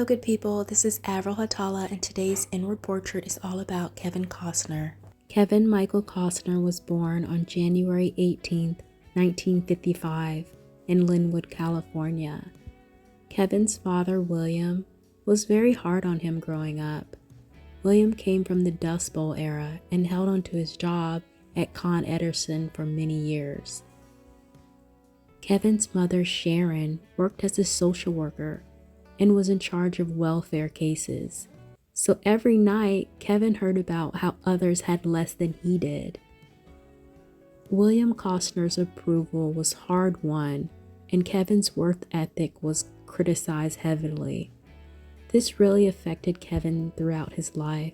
Hello, good people. This is Avril Hatala, and today's Inward Portrait is all about Kevin Costner. Kevin Michael Costner was born on January 18th, 1955, in Linwood, California. Kevin's father, William, was very hard on him growing up. William came from the Dust Bowl era and held on to his job at Con Edison for many years. Kevin's mother, Sharon, worked as a social worker and was in charge of welfare cases. So every night, Kevin heard about how others had less than he did. William Costner's approval was hard-won, and Kevin's work ethic was criticized heavily. This really affected Kevin throughout his life.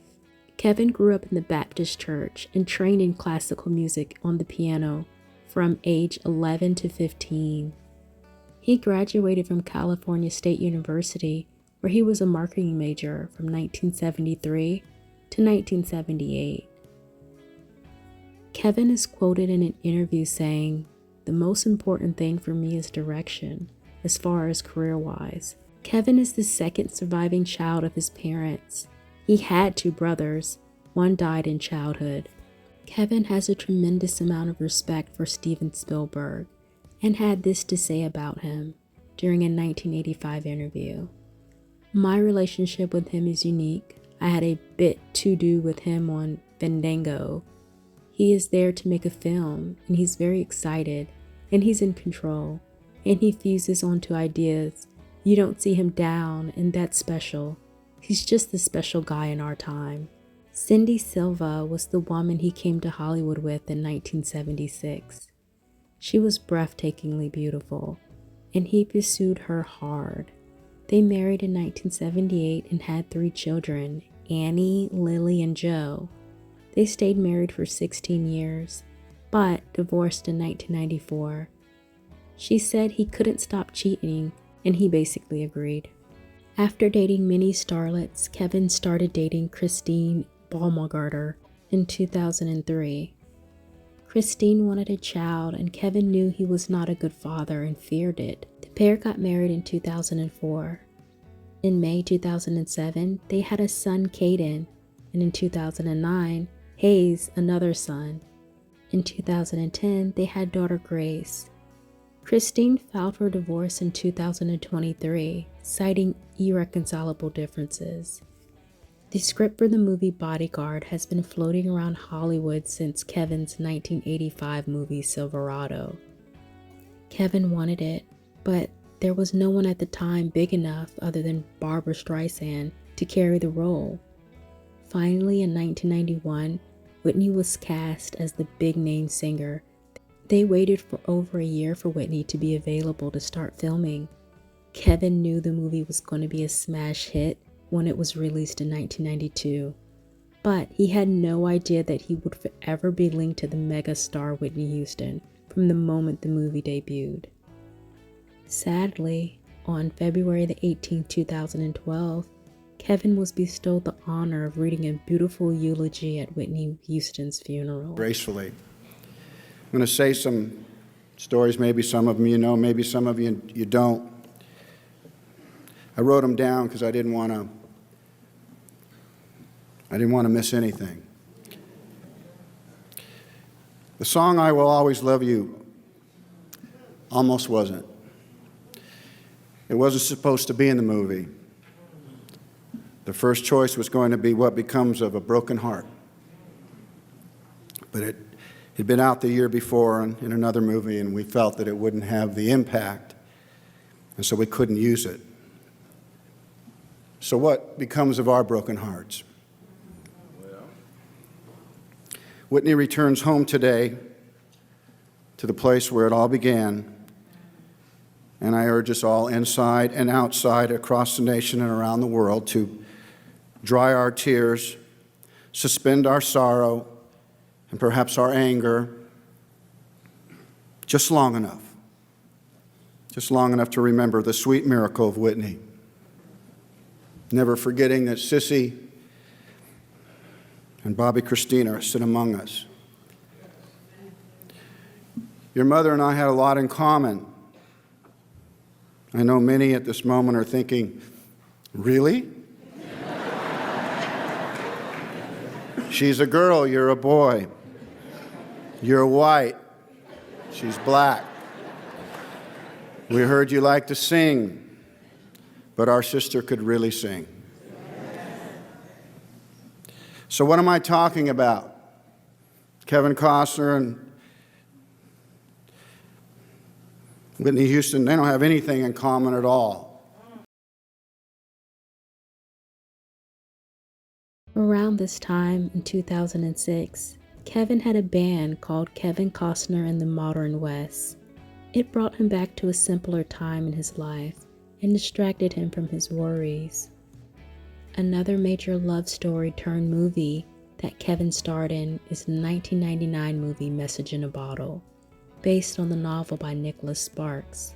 Kevin grew up in the Baptist church and trained in classical music on the piano from age 11 to 15. He graduated from California State University, where he was a marketing major from 1973 to 1978. Kevin is quoted in an interview saying, "The most important thing for me is direction, as far as career-wise." Kevin is the second surviving child of his parents. He had two brothers. One died in childhood. Kevin has a tremendous amount of respect for Steven Spielberg and had this to say about him during a 1985 interview. "My relationship with him is unique. I had a bit to do with him on Fandango. He is there to make a film, and he's very excited, and he's in control, and he fuses onto ideas. You don't see him down, and that's special. He's just the special guy in our time." Cindy Silva was the woman he came to Hollywood with in 1976. She was breathtakingly beautiful, and he pursued her hard. They married in 1978 and had 3 children, Annie, Lily, and Joe. They stayed married for 16 years, but divorced in 1994. She said he couldn't stop cheating, and he basically agreed. After dating many starlets, Kevin started dating Christine Baumgartner in 2003. Christine wanted a child, and Kevin knew he was not a good father and feared it. The pair got married in 2004. In May 2007, they had a son, Caden, and in 2009, Hayes, another son. In 2010, they had daughter Grace. Christine filed for divorce in 2023, citing irreconcilable differences. The script for the movie Bodyguard has been floating around Hollywood since Kevin's 1985 movie Silverado. Kevin wanted it, but there was no one at the time big enough other than Barbra Streisand to carry the role. Finally, in 1991, Whitney was cast as the big-name singer. They waited for over a year for Whitney to be available to start filming. Kevin knew the movie was going to be a smash hit when it was released in 1992, but he had no idea that he would forever be linked to the mega star Whitney Houston from the moment the movie debuted. Sadly, on February the 18th, 2012, Kevin was bestowed the honor of reading a beautiful eulogy at Whitney Houston's funeral. Gracefully. I'm going to say some stories, maybe some of them you know, maybe some of you don't. I wrote them down because I didn't want to miss anything. The song "I Will Always Love You" almost wasn't. It wasn't supposed to be in the movie. The first choice was going to be "What Becomes of a Broken Heart." But it had been out the year before in another movie, and we felt that it wouldn't have the impact, and so we couldn't use it. So what becomes of our broken hearts? Whitney returns home today to the place where it all began, and I urge us all inside and outside across the nation and around the world to dry our tears, suspend our sorrow, and perhaps our anger just long enough to remember the sweet miracle of Whitney. Never forgetting that Sissy and Bobby Christina sit among us. Your mother and I had a lot in common. I know many at this moment are thinking, Really? She's a girl, you're a boy. You're white, she's black. We heard you like to sing, but our sister could really sing. So what am I talking about? Kevin Costner and Whitney Houston, they don't have anything in common at all. Around this time in 2006, Kevin had a band called Kevin Costner and the Modern West. It brought him back to a simpler time in his life and distracted him from his worries. Another major love story turned movie that Kevin starred in is the 1999 movie Message in a Bottle, based on the novel by Nicholas Sparks.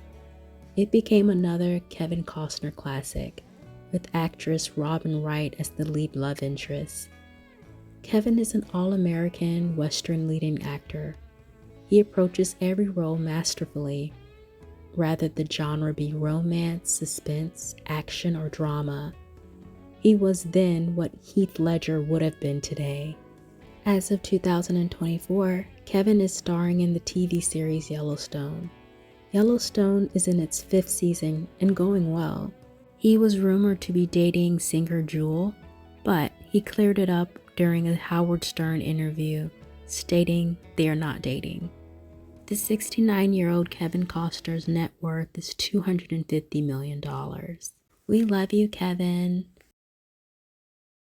It became another Kevin Costner classic, with actress Robin Wright as the lead love interest. Kevin is an all-American Western leading actor. He approaches every role masterfully, rather the genre be romance, suspense, action, or drama. He was then what Heath Ledger would have been today. As of 2024, Kevin is starring in the TV series Yellowstone. Yellowstone is in its 5th season and going well. He was rumored to be dating singer Jewel, but he cleared it up during a Howard Stern interview, stating they are not dating. The 69-year-old Kevin Costner's net worth is $250 million. We love you, Kevin.